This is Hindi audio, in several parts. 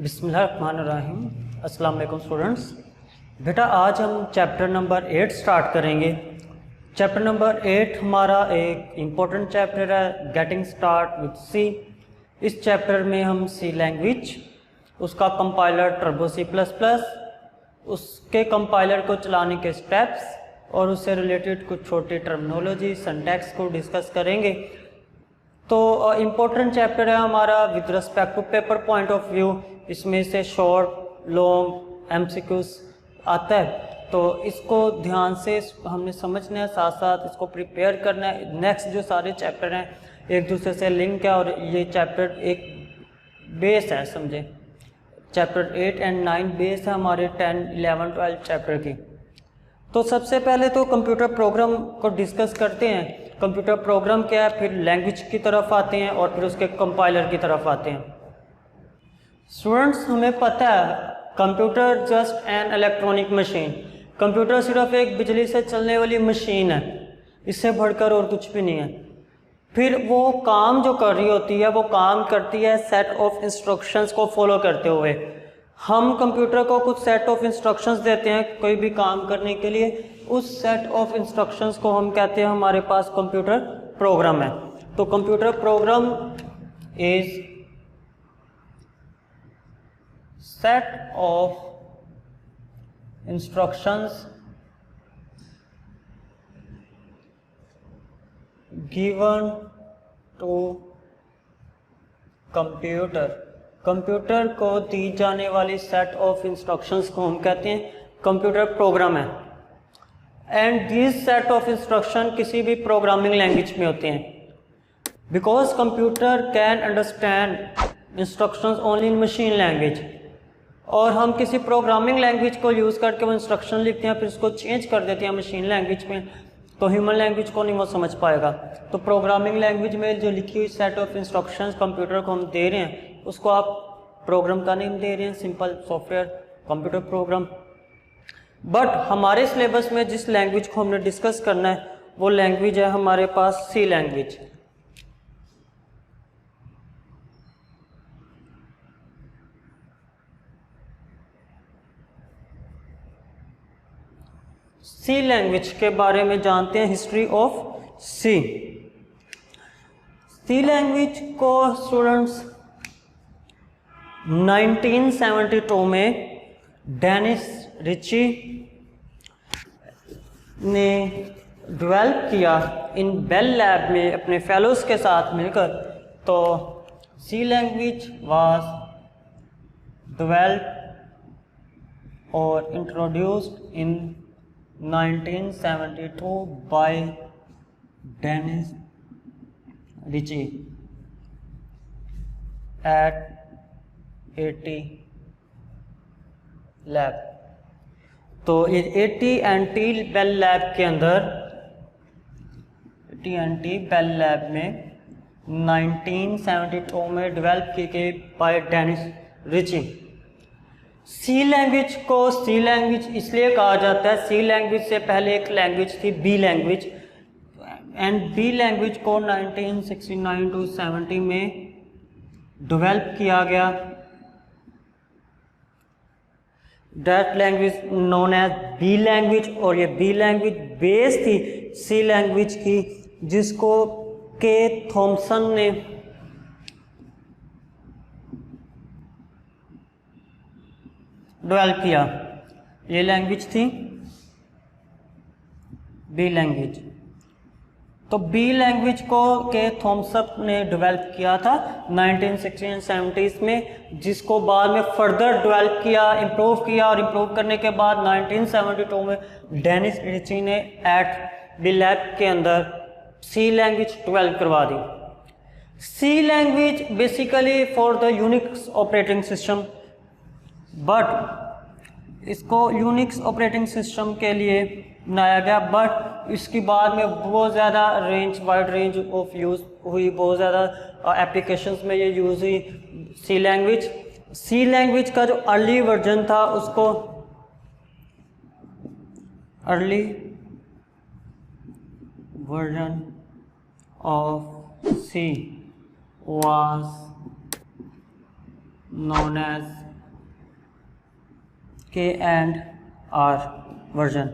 बिस्मिल्लाहिर्रहमानिर्रहीम। अस्सलाम वालेकुम स्टूडेंट्स। बेटा आज हम चैप्टर नंबर 8 स्टार्ट करेंगे। चैप्टर नंबर 8 हमारा एक इम्पोर्टेंट चैप्टर है, गेटिंग स्टार्ट विद सी। इस चैप्टर में हम सी लैंग्वेज, उसका compiler turbo C plus plus, उसके कंपाइलर को चलाने के स्टेप्स और उससे रिलेटेड कुछ छोटी टर्मिनोलॉजी सिंटैक्स को डिस्कस करेंगे। तो इम्पोर्टेंट चैप्टर है हमारा with respect to paper point of view. इसमें से शॉर्ट, लॉन्ग, एमसीक्यूज आता है, तो इसको ध्यान से हमने समझना है, साथ साथ इसको प्रिपेयर करना है। नेक्स्ट जो सारे चैप्टर हैं एक दूसरे से लिंक है और ये चैप्टर एक बेस है, समझे। चैप्टर 8 एंड 9 बेस है हमारे 10, 11, 12 चैप्टर की। तो सबसे पहले तो कंप्यूटर प्रोग्राम को डिस्कस करते हैं। कंप्यूटर प्रोग्राम क्या है, फिर लैंग्वेज की तरफ आते हैं और फिर उसके कंपाइलर की तरफ आते हैं। स्टूडेंट्स, हमें पता है computer just an electronic machine. Computer सिर्फ एक बिजली से चलने वाली मशीन है, इससे बढ़कर और कुछ भी नहीं है। फिर वो काम जो कर रही होती है वो काम करती है सेट ऑफ इंस्ट्रक्शंस को फॉलो करते हुए। हम कंप्यूटर को कुछ सेट ऑफ इंस्ट्रक्शंस देते हैं कोई भी काम करने के लिए, उस सेट ऑफ इंस्ट्रक्शंस को हम कहते हैं हमारे पास कंप्यूटर प्रोग्राम है। तो computer program is set of instructions given to computer. Computer को दी जाने वाली सेट ऑफ इंस्ट्रक्शंस को हम कहते हैं कंप्यूटर प्रोग्राम है। And this set of instruction किसी भी प्रोग्रामिंग लैंग्वेज में होते हैं, because computer can understand instructions only in machine language. और हम किसी प्रोग्रामिंग लैंग्वेज को यूज़ करके वो इंस्ट्रक्शन लिखते हैं, फिर उसको चेंज कर देते हैं मशीन लैंग्वेज में, तो ह्यूमन लैंग्वेज को नहीं वो समझ पाएगा। तो प्रोग्रामिंग लैंग्वेज में जो लिखी हुई सेट ऑफ इंस्ट्रक्शंस कंप्यूटर को हम दे रहे हैं, उसको आप प्रोग्राम का नेम दे रहे हैं, simple software computer program. But हमारे सिलेबस में जिस लैंग्वेज को हमने डिस्कस करना है वो लैंग्वेज है हमारे पास सी लैंग्वेज। सी लैंग्वेज के बारे में जानते हैं, history of C. C language को स्टूडेंट्स 1972 में डेनिस रिची ने डेवलप किया इन बेल लैब में अपने फेलोज के साथ मिलकर। तो सी लैंग्वेज वाज डेवलप और introduced in 1972 by Dennis Ritchie at AT lab. तो AT and T Bell lab के अंदर, AT and T Bell lab में 1972 में डेवलप की गई by Dennis Ritchie. C language को सी लैंग्वेज इसलिए कहा जाता है, सी लैंग्वेज से पहले एक लैंग्वेज थी B language, and B language को 1969 टू 70 में डेवलप किया गया। That language known as B language, और ये बी लैंग्वेज बेस थी सी लैंग्वेज की, जिसको के थॉमसन ने डेवलप किया। ये लैंग्वेज थी बी लैंग्वेज। तो बी लैंग्वेज को के थॉमसन ने डेवलप किया था 1960-70s में, जिसको बाद में फर्दर डेवलप किया, इम्प्रूव किया, और इम्प्रूव करने के बाद 1972 में डेनिस रिची ने एट बी लैब के अंदर सी लैंग्वेज डेवलप करवा दी। C language basically for the Unix operating system, but इसको यूनिक्स ऑपरेटिंग सिस्टम के लिए बनाया गया। बट इसके बाद में बहुत ज़्यादा वाइड रेंज ऑफ यूज़ हुई, बहुत ज़्यादा एप्लीकेशंस में ये यूज़ हुई सी लैंग्वेज। सी लैंग्वेज का जो अर्ली वर्जन था उसको early version of C was known as K&R version,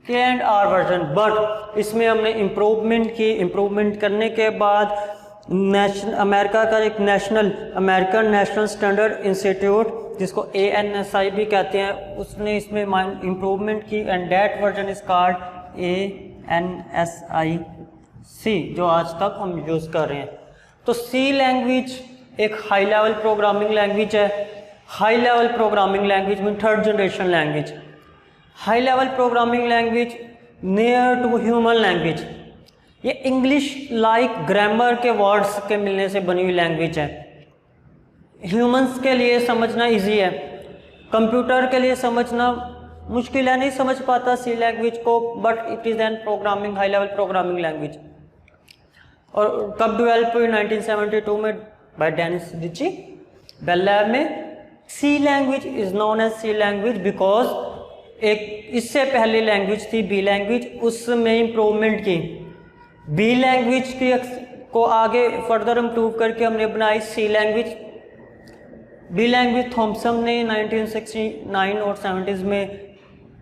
K&R version. But इसमें हमने इम्प्रूवमेंट की, इम्प्रूवमेंट करने के बाद अमेरिका का एक अमेरिकन नेशनल स्टैंडर्ड इंस्टीट्यूट जिसको ANSI भी कहते हैं, उसने इसमें इम्प्रूवमेंट की and that version is called ANSI-C, जो आज तक हम यूज़ कर रहे हैं। तो C लैंग्वेज एक हाई लेवल प्रोग्रामिंग लैंग्वेज है। High level programming language mean third generation language. High level programming language near to human language. ये इंग्लिश लाइक ग्रामर के वर्ड्स के मिलने से बनी हुई लैंग्वेज है। ह्यूमंस के लिए समझना इजी है, कंप्यूटर के लिए समझना मुश्किल है, नहीं समझ पाता सी लैंग्वेज को, but it is an programming high level programming language. और कब डेवलप हुई? 1972 में by Dennis Ritchie Bell lab में। C language is known as C language because एक इससे पहले लैंग्वेज थी बी लैंग्वेज, उसमें इम्प्रूवमेंट की। बी लैंग्वेज की को आगे फर्दर इम्प्रूव करके हमने बनाई C language. B language Thompson ने 1969 और 70s में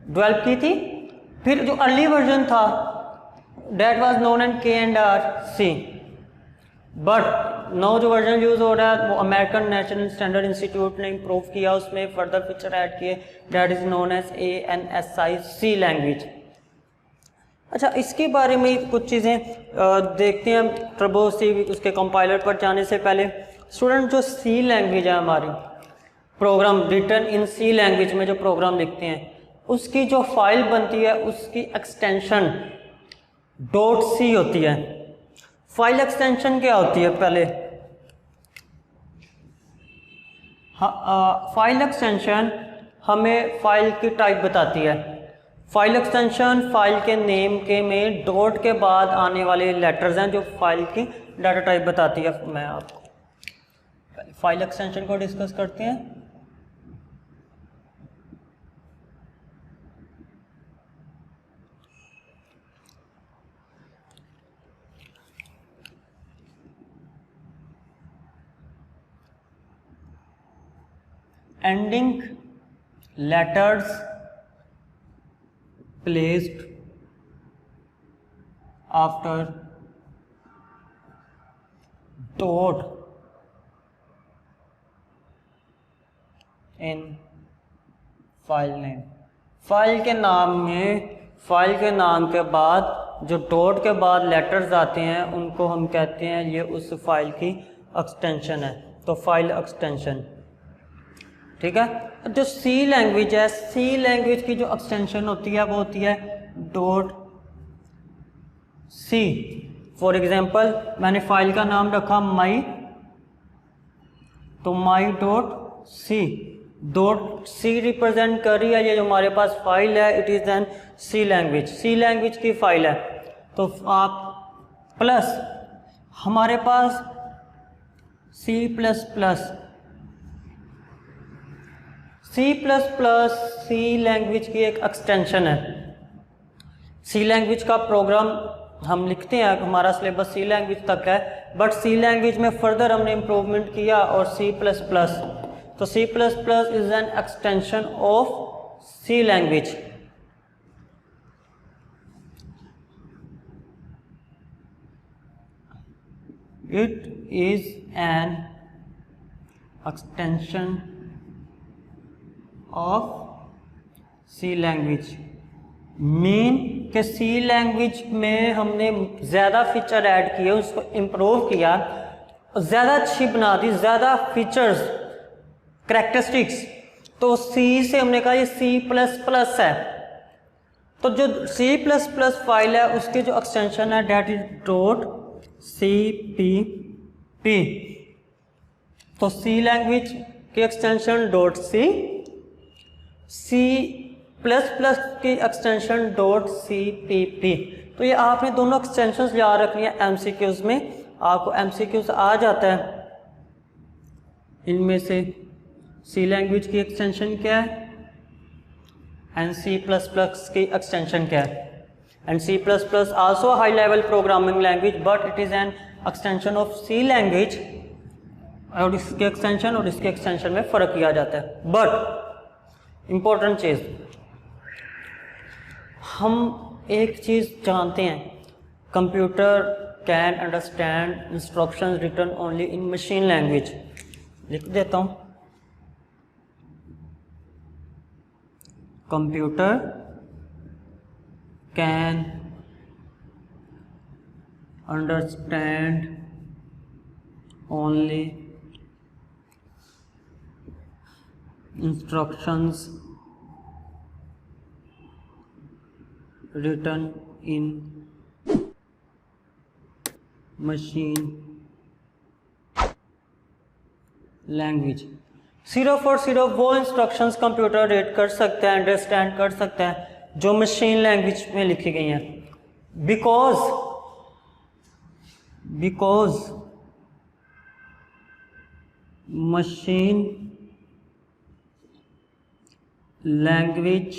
डेवलप की थी। फिर जो अर्ली वर्जन था that was known and K&R-C, but now जो वर्जन यूज़ हो रहा है वो अमेरिकन नेशनल स्टैंडर्ड इंस्टीट्यूट ने इम्प्रूव किया, उसमें फर्दर फीचर ऐड किए, that is known as ANSI-C language. अच्छा, इसके बारे में कुछ चीज़ें देखते हैं टर्बो सी उसके कंपाइलर पर जाने से पहले। स्टूडेंट, जो सी लैंग्वेज है हमारी, प्रोग्राम रिटर्न इन सी लैंग्वेज में जो प्रोग्राम लिखते हैं उसकी जो फाइल बनती है उसकी एक्सटेंशन .c होती है। फाइल एक्सटेंशन क्या होती है? पहले फाइल एक्सटेंशन हमें फाइल की टाइप बताती है। फाइल एक्सटेंशन फाइल के नेम के में डॉट के बाद आने वाले लेटर्स हैं जो फाइल की डाटा टाइप बताती है। मैं आपको फाइल एक्सटेंशन को डिस्कस करते हैं। Ending letters placed after dot in file name. File के नाम में फाइल के नाम के बाद जो डॉट के बाद लेटर्स आते हैं उनको हम कहते हैं ये उस फाइल की एक्सटेंशन है। तो फाइल एक्सटेंशन, ठीक है। जो सी लैंग्वेज है, सी लैंग्वेज की जो एक्सटेंशन होती है वो होती है डॉट सी। फॉर एग्जांपल मैंने फाइल का नाम रखा माई, तो my dot C. Dot C represent कर रही है ये जो हमारे पास फाइल है, it is an C language. C language की फाइल है। तो आप प्लस हमारे पास C plus plus, C language की एक एक्सटेंशन है। सी लैंग्वेज का प्रोग्राम हम लिखते हैं, हमारा सिलेबस सी लैंग्वेज तक है, बट सी लैंग्वेज में फर्दर हमने इम्प्रूवमेंट किया और सी प्लस प्लस। तो C plus plus is an extension of C language. It is an extension of C language. Mean के सी लैंग्वेज में हमने ज़्यादा फीचर ऐड किए, उसको इम्प्रूव किया, ज़्यादा अच्छी बना दी, ज़्यादा फीचर्स करैक्टरिस्टिक्स। तो सी से हमने कहा ये सी प्लस प्लस है। तो जो सी प्लस प्लस फाइल है उसकी जो एक्सटेंशन है that is dot C P P. तो सी लैंग्वेज की extension dot C, C plus plus की extension dot C P P. तो ये आपने दोनों एक्सटेंशंस याद रखनी है एमसीक्यूज में, आपको एमसीक्यूज आ जाता है। इनमें से सी लैंग्वेज की एक्सटेंशन क्या है एंड सी प्लस प्लस की एक्सटेंशन क्या है। And C plus plus also high level programming language but it is an extension of C language. और इसके एक्सटेंशन और इसके एक्सटेंशन में फ़र्क किया जाता है। बट इम्पोर्टेंट चीज़, हम एक चीज़ जानते हैं, computer can understand instruction written only in machine language. लिख देता हूँ, computer can understand only instructions written in machine language। सिर्फ और सिर्फ वो इंस्ट्रक्शंस कंप्यूटर रीड कर सकता है, अंडरस्टैंड कर सकता है जो मशीन लैंग्वेज में लिखी गई हैं। Because machine language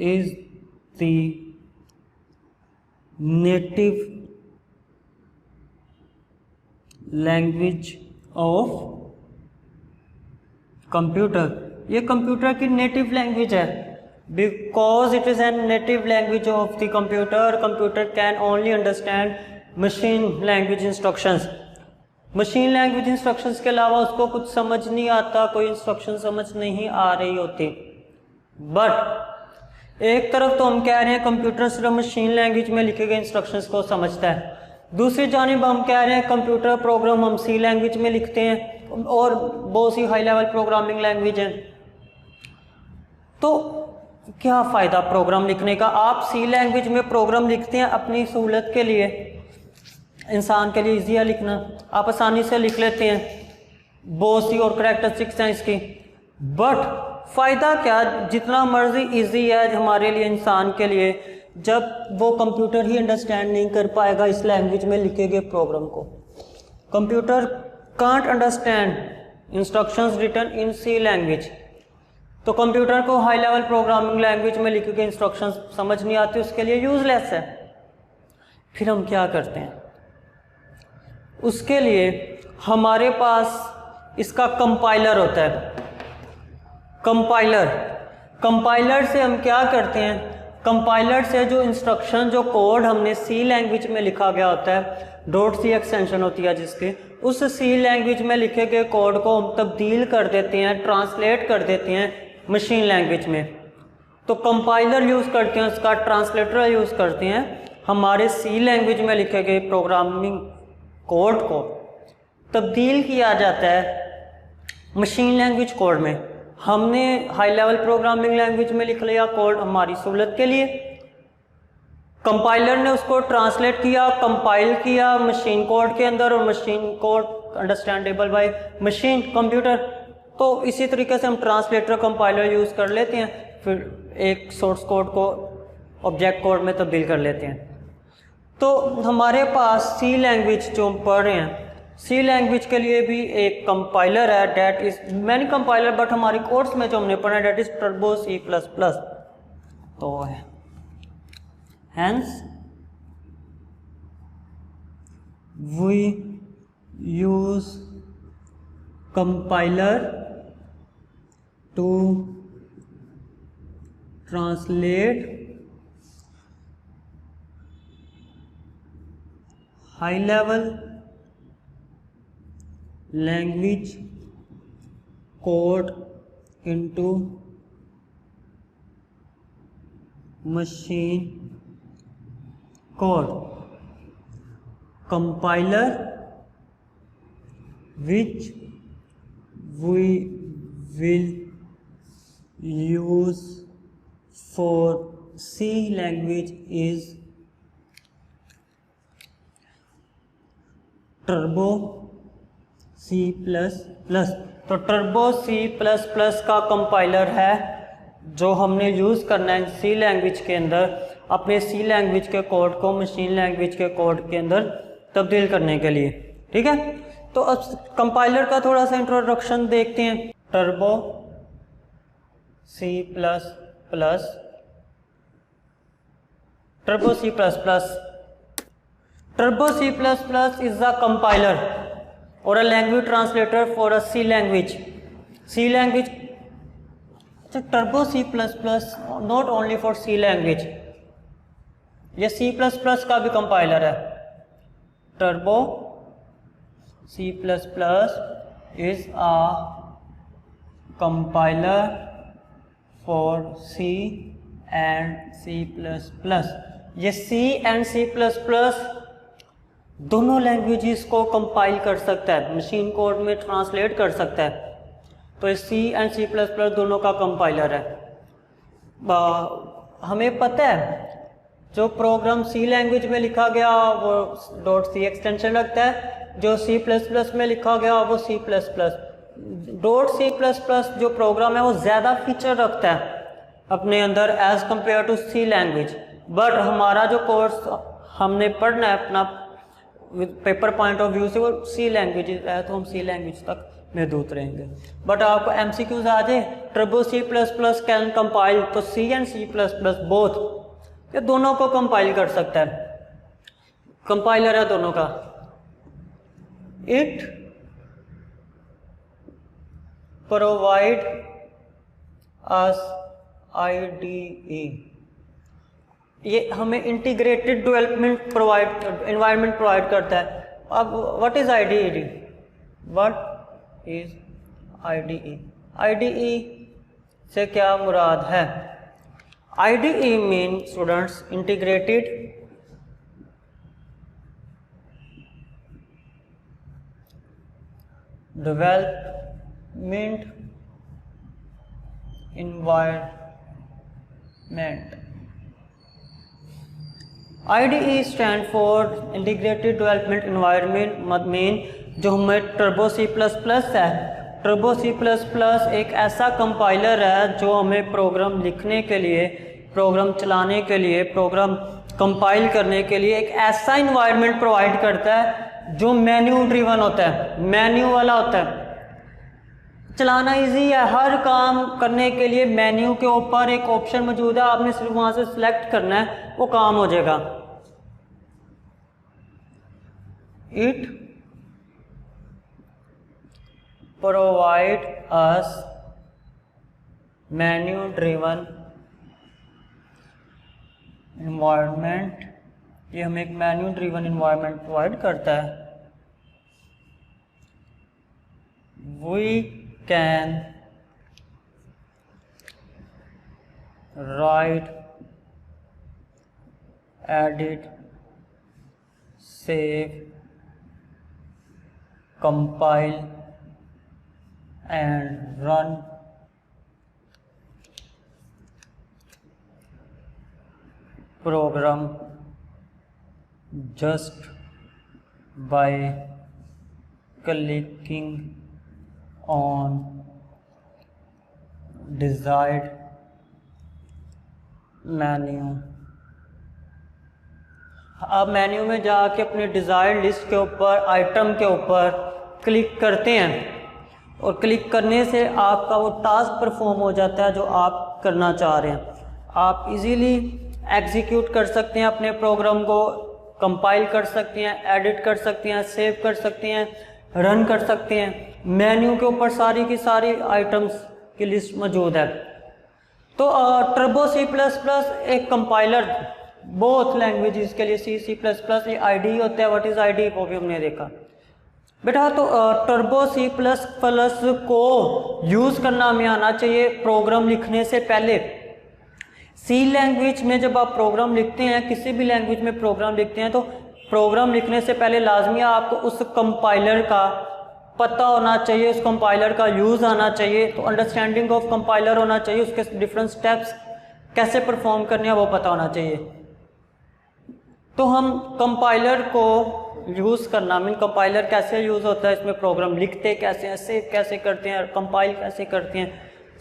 is the native language of computer। ये कंप्यूटर की नेटिव लैंग्वेज है। Because it is N native language of the computer, computer can only understand machine language instructions. Machine language instructions के अलावा उसको कुछ समझ नहीं आता, कोई इंस्ट्रक्शन समझ नहीं आ रही होती। बट एक तरफ तो हम कह रहे हैं कंप्यूटर सिर्फ मशीन लैंग्वेज में लिखे गए इंस्ट्रक्शंस को समझता है, दूसरी जानिब हम कह रहे हैं कंप्यूटर प्रोग्राम हम सी लैंग्वेज में लिखते हैं और बहुत सी हाई लेवल प्रोग्रामिंग लैंग्वेज हैं। तो क्या फ़ायदा प्रोग्राम लिखने का? आप सी लैंग्वेज में प्रोग्राम लिखते हैं अपनी सहूलत के लिए, इंसान के लिए ईजी है लिखना, आप आसानी से लिख लेते हैं, बहुत सी और करैक्टरिस्टिक्स हैं इसकी। बट फ़ायदा क्या? जितना मर्जी इजी है हमारे लिए, इंसान के लिए, जब वो कंप्यूटर ही अंडरस्टैंड नहीं कर पाएगा इस लैंग्वेज में लिखे गए प्रोग्राम को। Computer can't understand instructions written in C language. तो कंप्यूटर को हाई लेवल प्रोग्रामिंग लैंग्वेज में लिखे गए इंस्ट्रक्शंस समझ नहीं आते, उसके लिए यूजलेस है। फिर हम क्या करते हैं? उसके लिए हमारे पास इसका कंपाइलर होता है। कंपाइलर से हम क्या करते हैं? कंपाइलर से जो इंस्ट्रक्शन, जो कोड हमने सी लैंग्वेज में लिखा गया होता है, .c एक्सटेंशन होती है जिसके, उस सी लैंग्वेज में लिखे गए कोड को हम तब्दील कर देते हैं, ट्रांसलेट कर देते हैं मशीन लैंग्वेज में। तो कंपाइलर यूज़ करते हैं, उसका ट्रांसलेटर यूज़ करते हैं, हमारे सी लैंग्वेज में लिखे गए प्रोग्रामिंग कोड को तब्दील किया जाता है मशीन लैंग्वेज कोड में। हमने हाई लेवल प्रोग्रामिंग लैंग्वेज में लिख लिया कोड हमारी सहूलत के लिए, कंपाइलर ने उसको ट्रांसलेट किया, कंपाइल किया मशीन कोड के अंदर, और machine code understandable by machine computer. तो इसी तरीके से हम ट्रांसलेटर कंपाइलर यूज़ कर लेते हैं, फिर एक सोर्स कोड को ऑब्जेक्ट कोड में तब्दील कर लेते हैं। तो हमारे पास सी लैंग्वेज जो हम पढ़ रहे हैं, सी लैंग्वेज के लिए भी एक कंपाइलर है, that is many compiler, but हमारी कोर्स में जो हमने पढ़ा है डेट इज टर्बो C++। तो है hence we use compiler to translate high level language code into machine code। Compiler which we will use for C language is Turbo C++। तो टर्बो C++ का कंपाइलर है जो हमने यूज़ करना है सी लैंग्वेज के अंदर, अपने सी लैंग्वेज के कोड को मशीन लैंग्वेज के कोड के अंदर तब्दील करने के लिए। ठीक है, तो अब कंपाइलर का थोड़ा सा इंट्रोडक्शन देखते हैं। Turbo C++, turbo C++, turbo C++ is a compiler or a language translator for a C language। C language अच्छा, turbo C plus plus not only for C language, ये सी प्लस प्लस का भी कंपाइलर है। Turbo C plus plus is a compiler for C and C plus plus. ये C and C plus plus दोनों लैंग्वेजेस को कंपाइल कर सकता है, मशीन कोड में ट्रांसलेट कर सकता है। तो सी एंड सी प्लस प्लस दोनों का कंपाइलर है। हमें पता है जो प्रोग्राम सी लैंग्वेज में लिखा गया वो .c एक्सटेंशन रखता है, जो सी प्लस प्लस में लिखा गया वो C++। .c++ जो प्रोग्राम है वो ज़्यादा फीचर रखता है अपने अंदर as compare to C language. But हमारा जो कोर्स हमने पढ़ना है अपना पेपर पॉइंट ऑफ व्यू से वो सी लैंग्वेज है, तो हम सी लैंग्वेज तक महदूद रहेंगे। बट आपको MCQs आ जाए टर्बो C++ कैन कंपाइल, तो सी एंड C++ बोथ, ये दोनों को कंपाइल कर सकता है, कंपाइलर है दोनों का। इट प्रोवाइड अस IDE, ये हमें इंटीग्रेटेड डेवलपमेंट एनवायरनमेंट प्रोवाइड करता है। अब what is IDE? What is IDE? IDE से क्या मुराद है? IDE mean students integrated development environment. IDE stand for integrated development environment mean जो हमें टर्बो C++ है, टर्बो C++ एक ऐसा कंपाइलर है जो हमें प्रोग्राम लिखने के लिए, प्रोग्राम चलाने के लिए, प्रोग्राम कंपाइल करने के लिए एक ऐसा इन्वायरमेंट प्रोवाइड करता है जो मेन्यू ड्रिवन होता है, मेन्यू वाला होता है। चलाना इजी है, हर काम करने के लिए मेन्यू के ऊपर एक ऑप्शन मौजूद है, आपने सिर्फ वहां से सिलेक्ट करना है, वो काम हो जाएगा। It provide us menu driven environment, ये हमें एक मेन्यू ड्रिवन एनवायरनमेंट प्रोवाइड करता है। We can write, edit, save, compile and run program just by clicking on desired menu। आप मेन्यू में जाके अपने डिज़ायर्ड लिस्ट के ऊपर, आइटम के ऊपर क्लिक करते हैं और क्लिक करने से आपका वो टास्क परफॉर्म हो जाता है जो आप करना चाह रहे हैं। आप इजीली एग्जीक्यूट कर सकते हैं, अपने प्रोग्राम को कंपाइल कर सकते हैं, एडिट कर सकते हैं, सेव कर सकते हैं, रन कर सकते हैं। मेन्यू के ऊपर सारी की सारी आइटम्स की लिस्ट मौजूद है। तो टर्बो C++ एक कंपाइलर बोथ लैंग्वेजेस के लिए, C++, ये IDE होता है। व्हाट इज IDE वो भी हमने देखा बेटा। तो टर्बो C++ को यूज़ करना हमें आना चाहिए प्रोग्राम लिखने से पहले। सी लैंग्वेज में जब आप प्रोग्राम लिखते हैं, किसी भी लैंग्वेज में प्रोग्राम लिखते हैं, तो प्रोग्राम लिखने से पहले लाजमी आपको उस कंपाइलर का पता होना चाहिए, उस कंपाइलर का यूज़ आना चाहिए। तो अंडरस्टैंडिंग ऑफ कंपाइलर होना चाहिए, उसके डिफरेंट स्टेप्स कैसे परफॉर्म करने हैं वो पता होना चाहिए। तो हम कंपाइलर को यूज़ करना, मीन कंपाइलर कैसे यूज़ होता है, इसमें प्रोग्राम लिखते कैसे हैं, सेव कैसे करते हैं, कंपाइल कैसे करते हैं,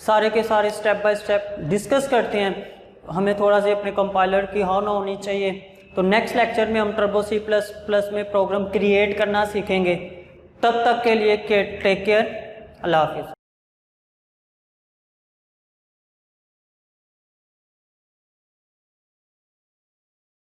सारे के सारे स्टेप बाय स्टेप डिस्कस करते हैं। हमें थोड़ा सा अपने कंपाइलर की हाँ ना होनी चाहिए। तो नेक्स्ट लेक्चर में हम टर्बो C++ में प्रोग्राम क्रिएट करना सीखेंगे। तब तक के लिए टेक केयर, अल्लाह हाफिज़।